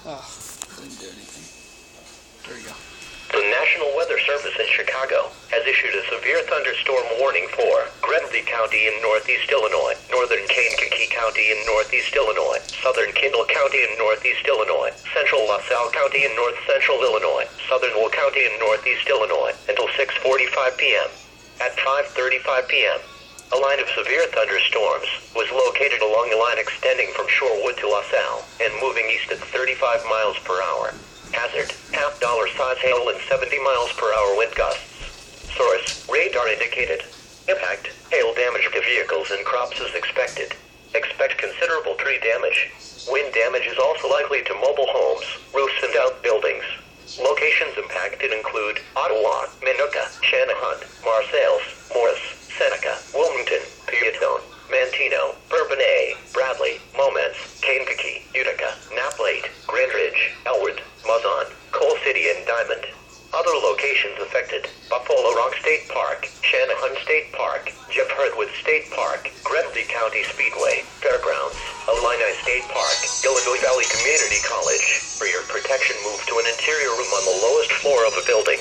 Oh, didn't do anything. There we go. The National Weather Service in Chicago has issued a severe thunderstorm warning for Grenville County in northeast Illinois, northern Kankakee County in northeast Illinois, southern Kendall County in northeast Illinois, central LaSalle County in north central Illinois, southern Will County in northeast Illinois, until 6:45 p.m. At 5:35 p.m., a line of severe thunderstorms was located along the line extending from Shorewood to LaSalle and moving east at 35 miles per hour. Hazard, half-dollar size hail and 70 miles per hour wind gusts. Source, radar indicated. Impact, hail damage to vehicles and crops is expected. Expect considerable tree damage. Wind damage is also likely to mobile homes, roofs and outbuildings. Locations impacted include Ottawa, Minooka, Channahon, Marseilles, Morris, Seneca, Wilmington, Peatone, Manteno, Bourbonnais, Bradley, Momence, Kankakee, Utica, Naplate, Grand Ridge, Elwood, Mazon, Coal City and Diamond. Other locations affected: Buffalo Rock State Park, Channahon State Park, Jeff Hurtwood State Park, Grenville County Speedway, Fairgrounds, Illini State Park, Illinois Valley Community College. For your protection, move to an interior room on the lowest floor of a building.